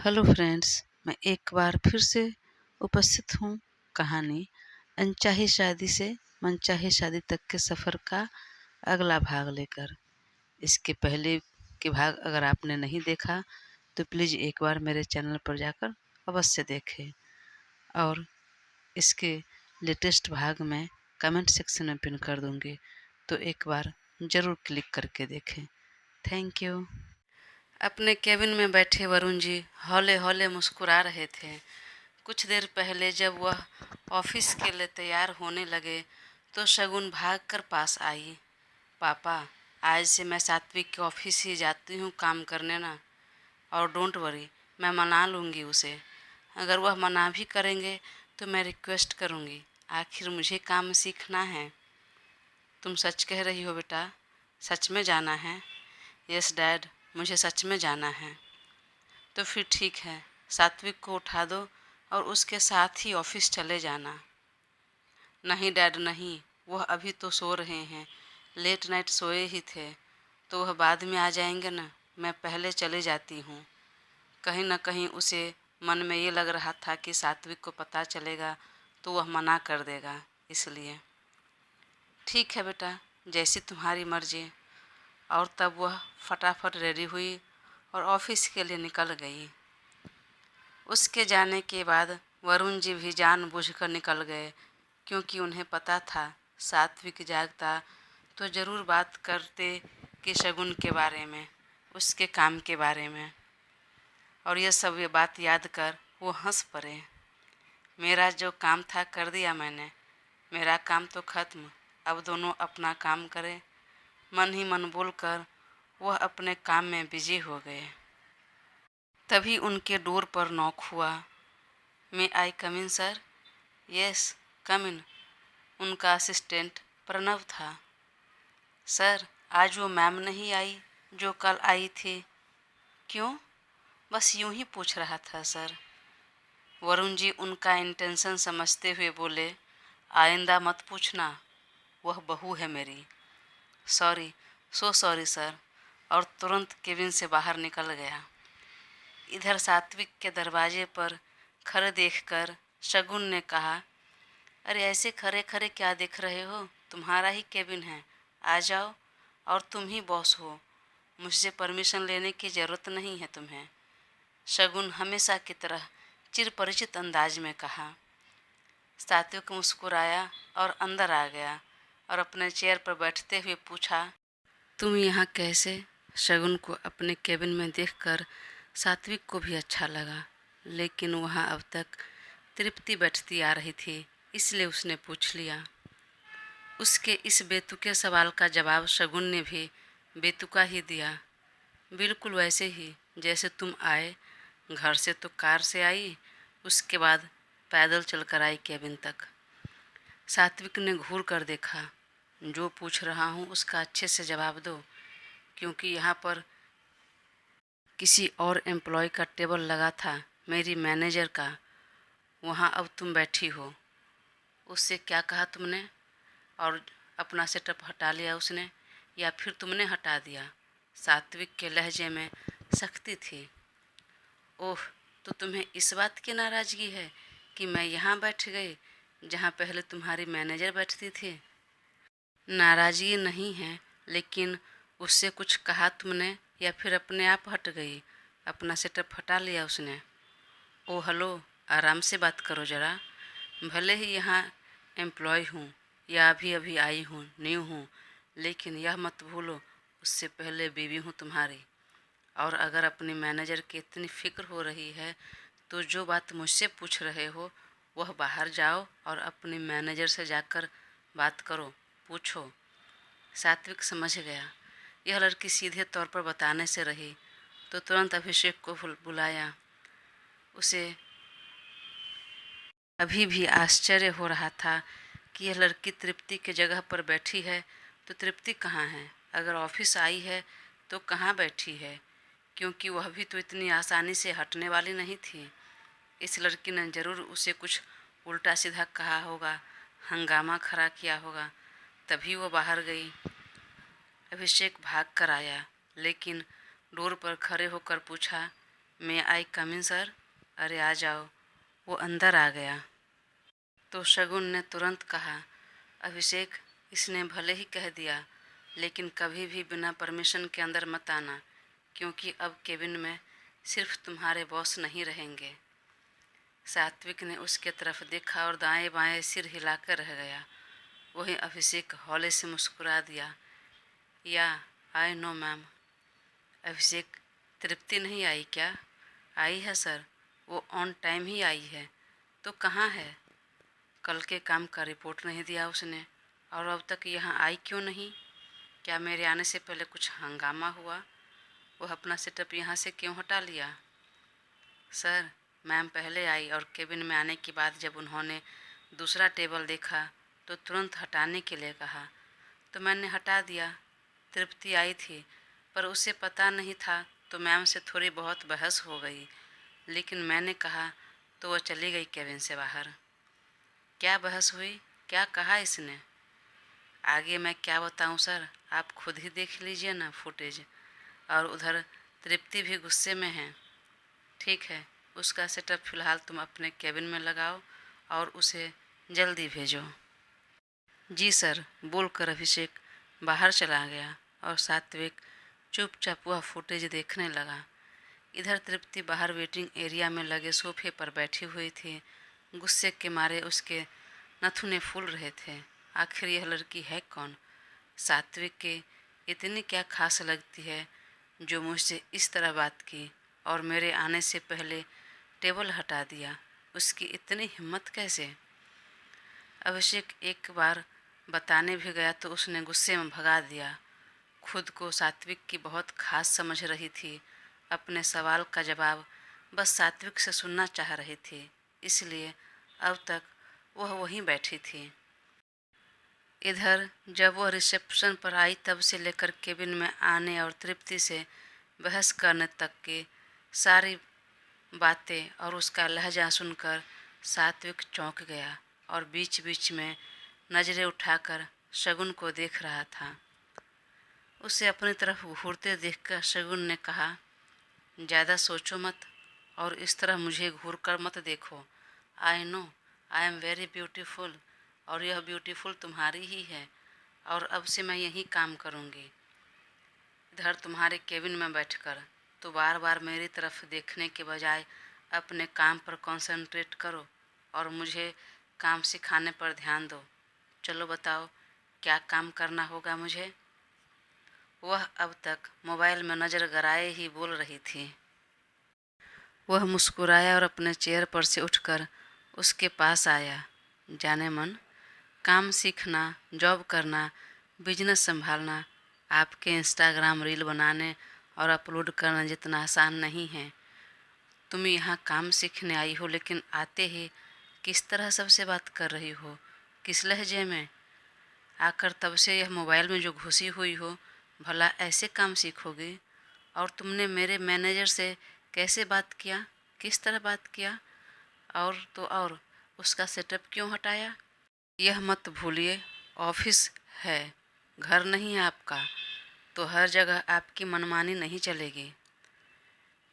Hello friends, मैं एक बार फिर से उपस्थित हूँ कहानी अनचाही शादी से मनचाही शादी तक के सफ़र का अगला भाग लेकर। इसके पहले के भाग अगर आपने नहीं देखा तो प्लीज़ एक बार मेरे चैनल पर जाकर अवश्य देखें और इसके लेटेस्ट भाग मैं कमेंट सेक्शन में पिन कर दूँगी, तो एक बार ज़रूर क्लिक करके देखें। Thank you. अपने केबिन में बैठे वरुण जी हौले हौले मुस्कुरा रहे थे। कुछ देर पहले जब वह ऑफिस के लिए तैयार होने लगे तो शगुन भागकर पास आई। पापा, आज से मैं सात्विक के ऑफिस ही जाती हूँ काम करने ना। और डोंट वरी, मैं मना लूँगी उसे। अगर वह मना भी करेंगे तो मैं रिक्वेस्ट करूँगी, आखिर मुझे काम सीखना है। तुम सच कह रही हो बेटा? सच में जाना है? यस डैड, मुझे सच में जाना है। तो फिर ठीक है, सात्विक को उठा दो और उसके साथ ही ऑफिस चले जाना। नहीं डैड नहीं, वह अभी तो सो रहे हैं, लेट नाइट सोए ही थे, तो वह बाद में आ जाएंगे ना। मैं पहले चले जाती हूँ। कहीं न कहीं उसे मन में ये लग रहा था कि सात्विक को पता चलेगा तो वह मना कर देगा, इसलिए। ठीक है बेटा, जैसी तुम्हारी मर्जी। और तब वह फटाफट रेडी हुई और ऑफिस के लिए निकल गई। उसके जाने के बाद वरुण जी भी जानबूझकर निकल गए, क्योंकि उन्हें पता था सात्विक जागता तो ज़रूर बात करते कि शगुन के बारे में, उसके काम के बारे में। और ये बात याद कर वो हंस पड़े। मेरा जो काम था कर दिया मैंने, मेरा काम तो ख़त्म, अब दोनों अपना काम करें। मन ही मन बोलकर वह अपने काम में बिजी हो गए। तभी उनके डोर पर नॉक हुआ। मे आई कम इन सर? यस, कम इन। उनका असिस्टेंट प्रणव था। सर, आज वो मैम नहीं आई जो कल आई थी? क्यों? बस यूं ही पूछ रहा था सर। वरुण जी उनका इंटेंशन समझते हुए बोले, आइंदा मत पूछना, वह बहू है मेरी। Sorry, so sorry sir. और तुरंत केबिन से बाहर निकल गया। इधर सात्विक के दरवाजे पर खड़े देखकर शगुन ने कहा, अरे ऐसे खड़े खड़े क्या देख रहे हो? तुम्हारा ही केबिन है, आ जाओ। और तुम ही बॉस हो, मुझसे परमिशन लेने की ज़रूरत नहीं है तुम्हें। शगुन हमेशा की तरह चिरपरिचित अंदाज में कहा। सात्विक मुस्कुराया और अंदर आ गया और अपने चेयर पर बैठते हुए पूछा, तुम यहाँ कैसे? शगुन को अपने केबिन में देखकर सात्विक को भी अच्छा लगा, लेकिन वहाँ अब तक तृप्ति बैठती आ रही थी, इसलिए उसने पूछ लिया। उसके इस बेतुके सवाल का जवाब शगुन ने भी बेतुका ही दिया। बिल्कुल वैसे ही जैसे तुम आए, घर से तो कार से आई, उसके बाद पैदल चलकर आई केबिन तक। सात्विक ने घूर कर देखा। जो पूछ रहा हूँ उसका अच्छे से जवाब दो, क्योंकि यहाँ पर किसी और एम्प्लॉय का टेबल लगा था, मेरी मैनेजर का, वहाँ अब तुम बैठी हो। उससे क्या कहा तुमने? और अपना सेटअप हटा लिया उसने, या फिर तुमने हटा दिया? सात्विक के लहजे में सख्ती थी। ओह, तो तुम्हें इस बात की नाराज़गी है कि मैं यहाँ बैठ गई जहाँ पहले तुम्हारी मैनेजर बैठती थी? नाराज़गी नहीं है, लेकिन उससे कुछ कहा तुमने या फिर अपने आप हट गई? अपना सेटअप हटा लिया उसने? ओ हेलो, आराम से बात करो ज़रा। भले ही यहाँ एम्प्लॉय हूँ या अभी अभी आई हूँ, न्यू हूँ, लेकिन यह मत भूलो उससे पहले बीवी हूँ तुम्हारी। और अगर अपनी मैनेजर की इतनी फ़िक्र हो रही है तो जो बात मुझसे पूछ रहे हो वह बाहर जाओ और अपनी मैनेजर से जाकर बात करो, पूछो। सात्विक समझ गया यह लड़की सीधे तौर पर बताने से रही, तो तुरंत अभिषेक को बुलाया। उसे अभी भी आश्चर्य हो रहा था कि यह लड़की तृप्ति के जगह पर बैठी है, तो तृप्ति कहाँ है? अगर ऑफिस आई है तो कहाँ बैठी है? क्योंकि वह भी तो इतनी आसानी से हटने वाली नहीं थी। इस लड़की ने ज़रूर उसे कुछ उल्टा सीधा कहा होगा, हंगामा खड़ा किया होगा, तभी वो बाहर गई। अभिषेक भाग कर आया, लेकिन डोर पर खड़े होकर पूछा, मे आई कम इन सर? अरे आ जाओ। वो अंदर आ गया तो शगुन ने तुरंत कहा, अभिषेक, इसने भले ही कह दिया, लेकिन कभी भी बिना परमिशन के अंदर मत आना, क्योंकि अब केबिन में सिर्फ तुम्हारे बॉस नहीं रहेंगे। सात्विक ने उसके तरफ देखा और दाएं बाएं सिर हिलाकर रह गया। वहीं अभिषेक हौले से मुस्कुरा दिया, या आई नो मैम। अभिषेक, तृप्ति नहीं आई क्या? आई है सर, वो ऑन टाइम ही आई है। तो कहाँ है? कल के काम का रिपोर्ट नहीं दिया उसने, और अब तक यहाँ आई क्यों नहीं? क्या मेरे आने से पहले कुछ हंगामा हुआ? वह अपना सेटअप यहाँ से क्यों हटा लिया? सर, मैम पहले आई और केबिन में आने के बाद जब उन्होंने दूसरा टेबल देखा तो तुरंत हटाने के लिए कहा, तो मैंने हटा दिया। तृप्ति आई थी, पर उसे पता नहीं था, तो मैम से थोड़ी बहुत बहस हो गई, लेकिन मैंने कहा तो वह चली गई केबिन से बाहर। क्या बहस हुई? क्या कहा इसने? आगे मैं क्या बताऊं सर, आप खुद ही देख लीजिए ना फुटेज। और उधर तृप्ति भी गुस्से में है। ठीक है, उसका सेटअप फ़िलहाल तुम अपने केबिन में लगाओ और उसे जल्दी भेजो। जी सर, बोलकर अभिषेक बाहर चला गया और सात्विक चुपचाप वह फुटेज देखने लगा। इधर तृप्ति बाहर वेटिंग एरिया में लगे सोफे पर बैठी हुई थी। गुस्से के मारे उसके नथुने फूल रहे थे। आखिर यह लड़की है कौन? सात्विक के इतनी क्या खास लगती है जो मुझसे इस तरह बात की और मेरे आने से पहले टेबल हटा दिया? उसकी इतनी हिम्मत कैसे? अभिषेक एक बार बताने भी गया तो उसने गुस्से में भगा दिया। खुद को सात्विक की बहुत खास समझ रही थी। अपने सवाल का जवाब बस सात्विक से सुनना चाह रही थी, इसलिए अब तक वह वहीं बैठी थी। इधर जब वह रिसेप्शन पर आई तब से लेकर केबिन में आने और तृप्ति से बहस करने तक की सारी बातें और उसका लहजा सुनकर सात्विक चौंक गया और बीच बीच में नज़रें उठाकर शगुन को देख रहा था। उसे अपनी तरफ घूरते देखकर शगुन ने कहा, ज़्यादा सोचो मत और इस तरह मुझे घूर कर मत देखो। I know I am very beautiful और यह ब्यूटीफुल तुम्हारी ही है, और अब से मैं यही काम करूँगी। इधर तुम्हारे केबिन में बैठकर तो बार बार मेरी तरफ देखने के बजाय अपने काम पर कंसंट्रेट करो और मुझे काम सिखाने पर ध्यान दो। चलो बताओ, क्या काम करना होगा मुझे? वह अब तक मोबाइल में नज़र गड़ाए ही बोल रही थी। वह मुस्कुराया और अपने चेयर पर से उठकर उसके पास आया। जाने मन, काम सीखना, जॉब करना, बिजनेस संभालना आपके इंस्टाग्राम रील बनाने और अपलोड करना जितना आसान नहीं है। तुम यहाँ काम सीखने आई हो, लेकिन आते ही किस तरह सबसे बात कर रही हो, किस लहजे में? आकर तब से यह मोबाइल में जो घुसी हुई हो, भला ऐसे काम सीखोगी? और तुमने मेरे मैनेजर से कैसे बात किया, किस तरह बात किया? और तो और उसका सेटअप क्यों हटाया? यह मत भूलिए, ऑफिस है, घर नहीं है आपका, तो हर जगह आपकी मनमानी नहीं चलेगी।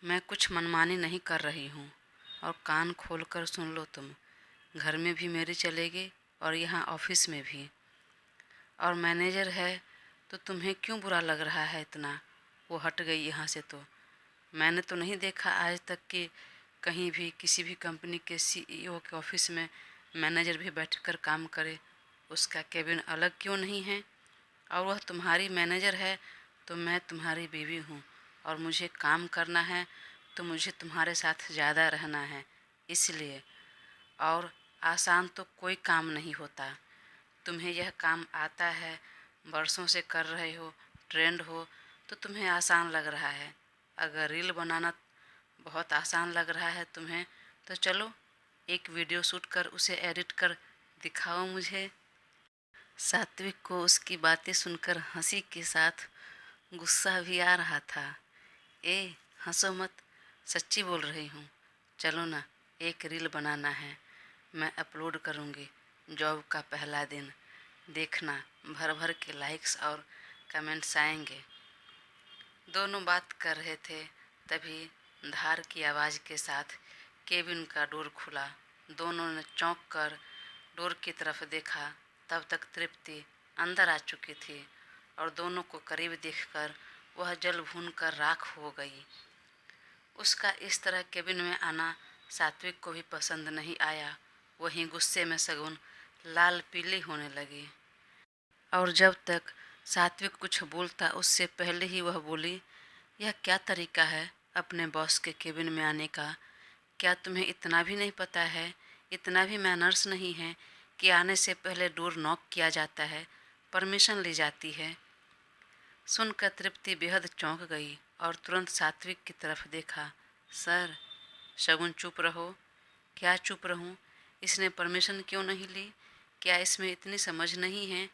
मैं कुछ मनमानी नहीं कर रही हूँ, और कान खोलकर सुन लो तुम, घर में भी मेरी चलेगी और यहाँ ऑफिस में भी। और मैनेजर है तो तुम्हें क्यों बुरा लग रहा है इतना? वो हट गई यहाँ से तो मैंने तो नहीं देखा आज तक कि कहीं भी किसी भी कंपनी के सीईओ के ऑफिस में मैनेजर भी बैठकर काम करे। उसका केबिन अलग क्यों नहीं है? और वह तुम्हारी मैनेजर है तो मैं तुम्हारी बीवी हूँ, और मुझे काम करना है तो मुझे तुम्हारे साथ ज़्यादा रहना है, इसलिए। और आसान तो कोई काम नहीं होता। तुम्हें यह काम आता है, बरसों से कर रहे हो, ट्रेंड हो, तो तुम्हें आसान लग रहा है। अगर रील बनाना बहुत आसान लग रहा है तुम्हें, तो चलो एक वीडियो शूट कर उसे एडिट कर दिखाओ मुझे। सात्विक को उसकी बातें सुनकर हंसी के साथ गुस्सा भी आ रहा था। ए, हंसो मत, सच्ची बोल रही हूँ। चलो ना, एक रील बनाना है, मैं अपलोड करूँगी जॉब का पहला दिन। देखना, भर भर के लाइक्स और कमेंट्स आएंगे। दोनों बात कर रहे थे, तभी धार की आवाज़ के साथ केबिन का डोर खुला। दोनों ने चौंक कर डोर की तरफ देखा। तब तक तृप्ति अंदर आ चुकी थी और दोनों को करीब देखकर वह जल भून कर राख हो गई। उसका इस तरह केबिन में आना सात्विक को भी पसंद नहीं आया। वहीं गुस्से में शगुन लाल पीली होने लगी और जब तक सात्विक कुछ बोलता उससे पहले ही वह बोली, यह क्या तरीका है अपने बॉस के केबिन में आने का? क्या तुम्हें इतना भी नहीं पता है, इतना भी मैनर्स नहीं है कि आने से पहले डोर नॉक किया जाता है, परमिशन ली जाती है? सुनकर तृप्ति बेहद चौंक गई और तुरंत सात्विक की तरफ देखा। सर, शगुन चुप रहो। क्या चुप रहूं? इसने परमिशन क्यों नहीं ली? क्या इसमें इतनी समझ नहीं है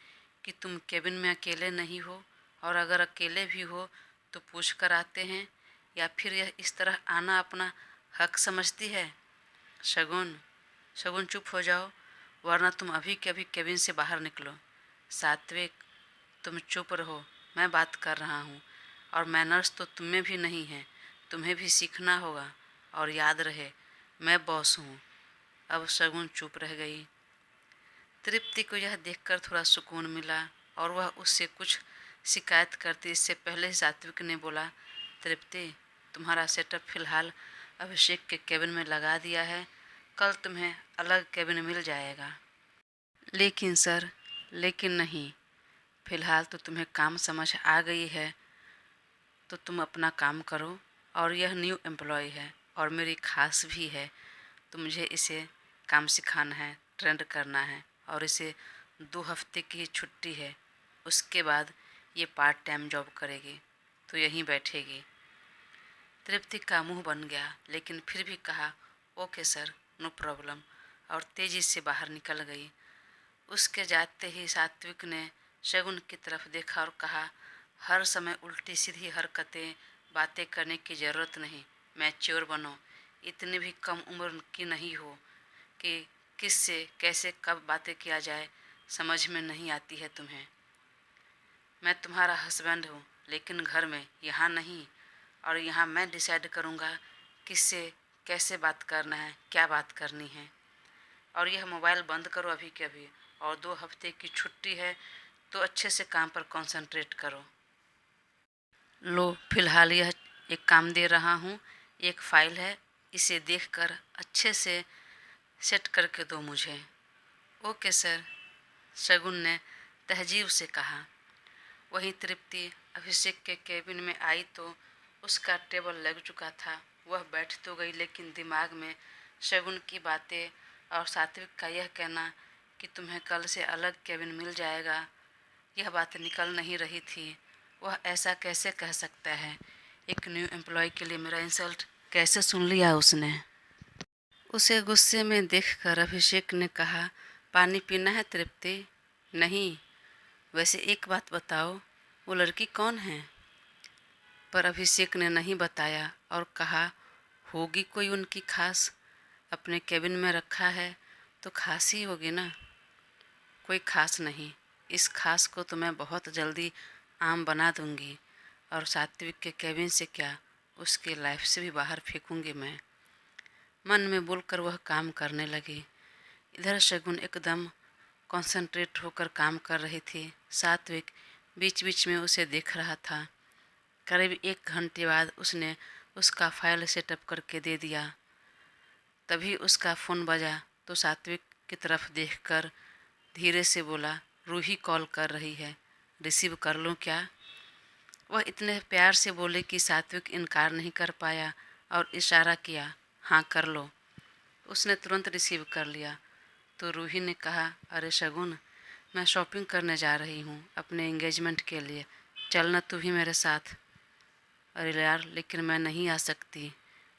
कि तुम केबिन में अकेले नहीं हो, और अगर अकेले भी हो तो पूछ कर आते हैं, या फिर यह इस तरह आना अपना हक समझती है? शगुन, शगुन चुप हो जाओ, वरना तुम अभी के अभी केबिन से बाहर निकलो। सात्विक, तुम चुप रहो, मैं बात कर रहा हूँ, और मैनर्स तो तुम में भी नहीं है, तुम्हें भी सीखना होगा, और याद रहे मैं बॉस हूँ। अब शगुन चुप रह गई। तृप्ति को यह देखकर थोड़ा सुकून मिला और वह उससे कुछ शिकायत करती इससे पहले ही सात्विक ने बोला, तृप्ति, तुम्हारा सेटअप फिलहाल अभिषेक के केबिन में लगा दिया है, कल तुम्हें अलग केबिन मिल जाएगा। लेकिन सर, लेकिन नहीं, फिलहाल तो तुम्हें काम समझ आ गई है तो तुम अपना काम करो, और यह न्यू एम्प्लॉय है और मेरी खास भी है, तो मुझे इसे काम सिखाना है, ट्रेंड करना है, और इसे 2 हफ्ते की ही छुट्टी है। उसके बाद ये पार्ट टाइम जॉब करेगी, तो यहीं बैठेगी। तृप्ति का मुंह बन गया, लेकिन फिर भी कहा, ओके सर, नो प्रॉब्लम, और तेजी से बाहर निकल गई। उसके जाते ही सात्विक ने शगुन की तरफ देखा और कहा, हर समय उल्टी सीधी हरकतें बातें करने की ज़रूरत नहीं, मैच्योर बनो। इतनी भी कम उम्र की नहीं हो कि किससे कैसे कब बातें किया जाए समझ में नहीं आती है तुम्हें। मैं तुम्हारा हस्बैंड हूँ, लेकिन घर में, यहाँ नहीं, और यहाँ मैं डिसाइड करूँगा किससे कैसे बात करना है, क्या बात करनी है। और यह मोबाइल बंद करो अभी के अभी, और 2 हफ्ते की छुट्टी है तो अच्छे से काम पर कंसंट्रेट करो। लो, फिलहाल यह एक काम दे रहा हूँ, एक फ़ाइल है, इसे देखकर अच्छे से सेट करके दो मुझे। ओके सर, शगुन ने तहजीब से कहा। वहीं तृप्ति अभिषेक के केबिन में आई तो उसका टेबल लग चुका था। वह बैठ तो गई, लेकिन दिमाग में शगुन की बातें और सात्विक का यह कहना कि तुम्हें कल से अलग केबिन मिल जाएगा, यह बात निकल नहीं रही थी। वह ऐसा कैसे कह सकता है? एक न्यू एम्प्लॉय के लिए मेरा इंसल्ट कैसे सुन लिया उसने? उसे गुस्से में देखकर अभिषेक ने कहा, पानी पीना है तृप्ति? नहीं। वैसे एक बात बताओ, वो लड़की कौन है? पर अभिषेक ने नहीं बताया और कहा, होगी कोई उनकी खास, अपने केबिन में रखा है तो खास ही होगी ना। कोई खास नहीं, इस खास को तो मैं बहुत जल्दी आम बना दूंगी, और सात्विक के केबिन से क्या, उसके लाइफ से भी बाहर फेंकूंगी मैं। मन में बोलकर वह काम करने लगी। इधर शगुन एकदम कंसंट्रेट होकर काम कर रही थी। सात्विक बीच बीच में उसे देख रहा था। करीब 1 घंटे बाद उसने उसका फाइल सेटअप करके दे दिया। तभी उसका फ़ोन बजा तो सात्विक की तरफ देखकर धीरे से बोला, रूही कॉल कर रही है, रिसीव कर लूँ क्या? वह इतने प्यार से बोले कि सात्विक इनकार नहीं कर पाया और इशारा किया, हाँ कर लो। उसने तुरंत रिसीव कर लिया तो रूही ने कहा, अरे शगुन, मैं शॉपिंग करने जा रही हूँ अपने एंगेजमेंट के लिए, चलना तू भी मेरे साथ। अरे यार, लेकिन मैं नहीं आ सकती,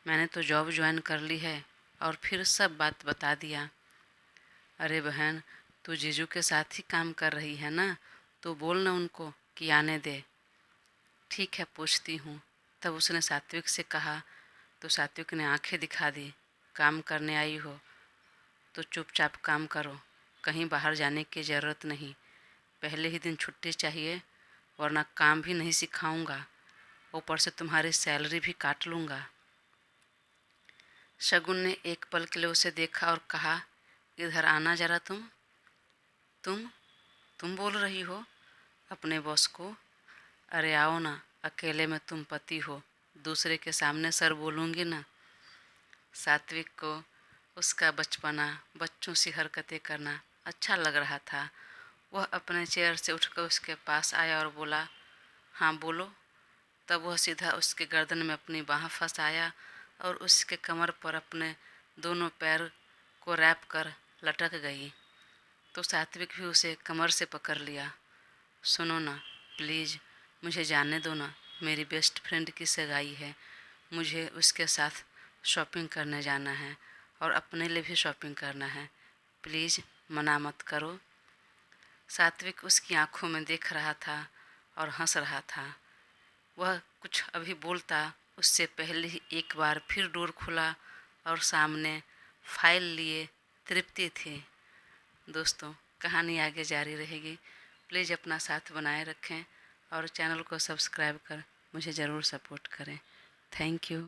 मैंने तो जॉब ज्वाइन कर ली है। और फिर सब बात बता दिया। अरे बहन, तू जीजू के साथ ही काम कर रही है ना, तो बोल ना उनको कि आने दे। ठीक है, पूछती हूँ। तब उसने सात्विक से कहा तो सात्विक ने आंखें दिखा दी, काम करने आई हो तो चुपचाप काम करो, कहीं बाहर जाने की ज़रूरत नहीं। पहले ही दिन छुट्टी चाहिए, वरना काम भी नहीं सिखाऊंगा, ऊपर से तुम्हारी सैलरी भी काट लूँगा। शगुन ने एक पल के लिए उसे देखा और कहा, इधर आना जरा तुम तुम बोल रही हो अपने बॉस को? अरे आओ ना, अकेले में तुम पति हो, दूसरे के सामने सर बोलूँगी ना। सात्विक को उसका बचपना, बच्चों सी हरकतें करना अच्छा लग रहा था। वह अपने चेयर से उठकर उसके पास आया और बोला, हाँ बोलो। तब वह सीधा उसके गर्दन में अपनी बाँह फंसाया और उसके कमर पर अपने दोनों पैर को रैप कर लटक गई। तो सात्विक भी उसे कमर से पकड़ लिया। सुनो ना प्लीज़, मुझे जाने दो ना, मेरी बेस्ट फ्रेंड की सगाई है, मुझे उसके साथ शॉपिंग करने जाना है और अपने लिए भी शॉपिंग करना है, प्लीज़ मना मत करो। सात्विक उसकी आंखों में देख रहा था और हंस रहा था। वह कुछ अभी बोलता उससे पहले ही एक बार फिर डोर खुला और सामने फाइल लिए तृप्ति थी। दोस्तों, कहानी आगे जारी रहेगी। प्लीज़ अपना साथ बनाए रखें और चैनल को सब्सक्राइब कर मुझे ज़रूर सपोर्ट करें। Thank you.